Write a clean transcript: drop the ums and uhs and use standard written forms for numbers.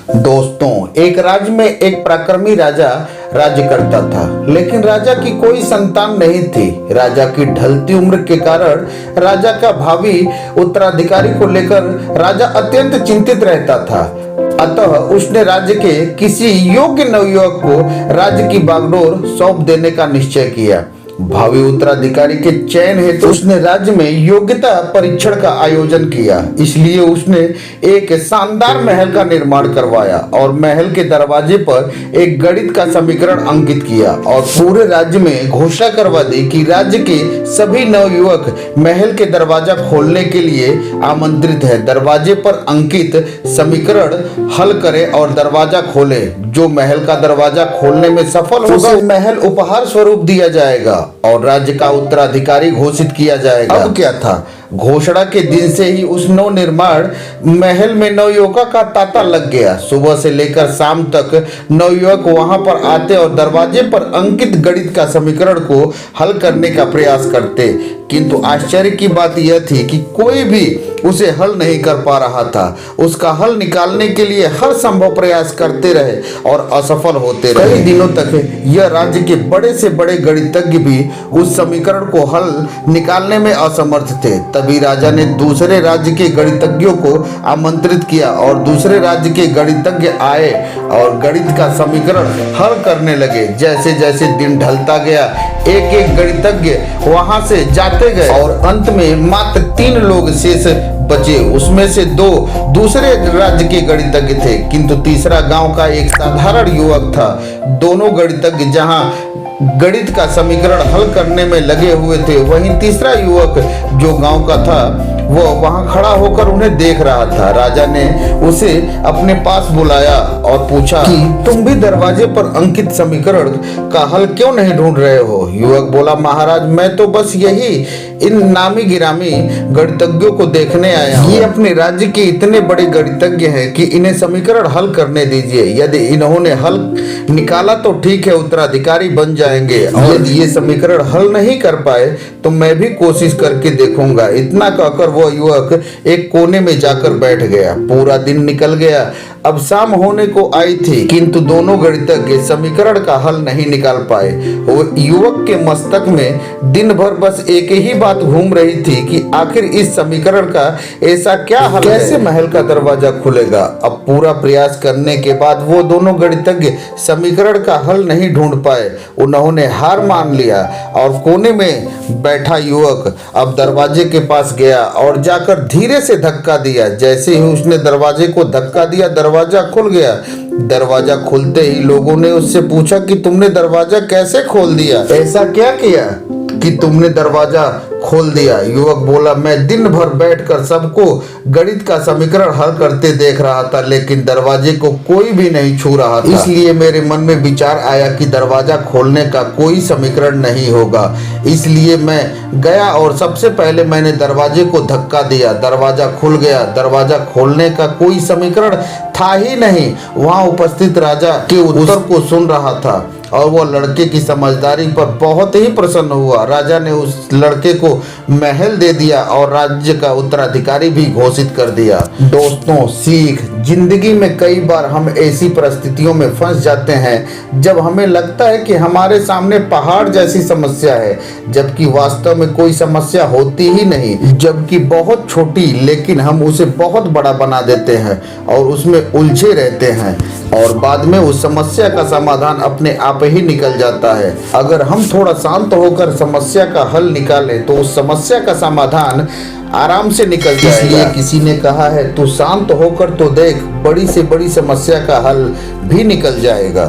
दोस्तों, एक राज्य में एक पराक्रमी राजा राज्य करता था, लेकिन राजा की कोई संतान नहीं थी। राजा की ढलती उम्र के कारण राजा का भावी उत्तराधिकारी को लेकर राजा अत्यंत चिंतित रहता था। अतः उसने राज्य के किसी योग्य नवयुवक को राज्य की बागडोर सौंप देने का निश्चय किया। भावी उत्तराधिकारी के चयन हेतु उसने राज्य में योग्यता परीक्षण का आयोजन किया। इसलिए उसने एक शानदार महल का निर्माण करवाया और महल के दरवाजे पर एक गणित का समीकरण अंकित किया और पूरे राज्य में घोषणा करवा दी कि राज्य के सभी नवयुवक महल के दरवाजा खोलने के लिए आमंत्रित है। दरवाजे पर अंकित समीकरण हल करे और दरवाजा खोले। जो महल का दरवाजा खोलने में सफल होगा महल उपहार स्वरूप दिया जाएगा और राज्य का उत्तराधिकारी घोषित किया जाएगा। अब क्या था, घोषणा के दिन से ही उस नव निर्माण महल में नवयुवकों का तांता लग गया। सुबह से लेकर शाम तक नवयुवक वहां पर आते और दरवाजे पर अंकित गणित का समीकरण को हल करने का प्रयास करते, किंतु आश्चर्य की बात यह थी कि कोई भी उसे हल नहीं कर पा रहा था। उसका हल निकालने के लिए हर संभव प्रयास करते रहे और असफल होते रहे। कई दिनों तक यह राज्य के बड़े से बड़े गणितज्ञ भी उस समीकरण को हल निकालने में असमर्थ थे। तभी राजा ने दूसरे राज्य के गणितज्ञों को आमंत्रित किया और दूसरे राज्य के गणितज्ञ आए और गणित का समीकरण हल करने लगे। जैसे जैसे दिन ढलता गया, एक एक गणितज्ञ वहां से जाते गए और अंत में मात्र 3 लोग शेष बचे। उसमें से 2 दूसरे राज्य के गणितज्ञ थे, किंतु तीसरा गांव का एक साधारण युवक था। दोनों गणितज्ञ जहां गणित का समीकरण हल करने में लगे हुए थे, वहीं तीसरा युवक जो गांव का था वो वहां खड़ा होकर उन्हें देख रहा था। राजा ने उसे अपने पास बुलाया और पूछा कि तुम भी दरवाजे पर अंकित समीकरण का हल क्यों नहीं ढूंढ रहे हो? युवक बोला, महाराज, मैं तो बस यही इन नामी गिरामी गणितज्ञों को देखने आया हूं। ये अपने राज्य के इतने बड़े गणितज्ञ हैं कि इन्हें समीकरण हल करने दीजिए। यदि इन्होंने हल निकाला तो ठीक है, उत्तराधिकारी बन जाएंगे, और यदि ये समीकरण हल नहीं कर पाए तो मैं भी कोशिश करके देखूंगा। इतना कहकर वो युवक एक कोने में जाकर बैठ गया। पूरा दिन निकल गया। अब शाम होने को आई थी, किंतु दोनों गणितज्ञ समीकरण का हल नहीं निकाल पाए। वो युवक के मस्तक में दिन भर बस एक ही बात घूम रही थी कि आखिर इस समीकरण का ऐसा क्या हल है? कैसे महल का दरवाजा खुलेगा? अब पूरा प्रयास करने के बाद वो दोनों गणितज्ञ समीकरण का हल नहीं ढूंढ पाए। उन्होंने हार मान लिया और कोने में बैठा युवक अब दरवाजे के पास गया और जाकर धीरे से धक्का दिया। जैसे ही उसने दरवाजे को धक्का दिया, दरवाजा खुल गया। दरवाजा खुलते ही लोगों ने उससे पूछा कि तुमने दरवाजा कैसे खोल दिया? ऐसा क्या किया कि तुमने दरवाजा खोल दिया? युवक बोला, मैं दिन भर बैठकर सबको गणित का समीकरण हल करते देख रहा था, लेकिन दरवाजे को कोई भी नहीं छू रहा था। इसलिए मेरे मन में विचार आया कि दरवाजा खोलने का कोई समीकरण नहीं होगा। इसलिए मैं गया और सबसे पहले मैंने दरवाजे को धक्का दिया। दरवाजा खुल गया। दरवाजा खोलने का कोई समीकरण था ही नहीं। वहां उपस्थित राजा के उत्तर को सुन रहा था और वह लड़के की समझदारी पर बहुत ही प्रसन्न हुआ। राजा ने उस लड़के को महल दे दिया और राज्य का उत्तराधिकारी भी घोषित कर दिया। दोस्तों, सीख जिंदगी में कई बार हम ऐसी परिस्थितियों में फंस जाते हैं जब हमें लगता है कि हमारे सामने पहाड़ जैसी समस्या है, जबकि वास्तव में कोई समस्या होती ही नहीं, जबकि बहुत छोटी, लेकिन हम उसे बहुत बड़ा बना देते हैं और उसमें उलझे रहते हैं और बाद में उस समस्या का समाधान अपने आप ही निकल जाता है। अगर हम थोड़ा शांत होकर समस्या का हल निकालें तो उस समस्या का समाधान आराम से निकल जाएगा। इसलिए किसी ने कहा है, तू शांत होकर तो देख, बड़ी से बड़ी समस्या का हल भी निकल जाएगा।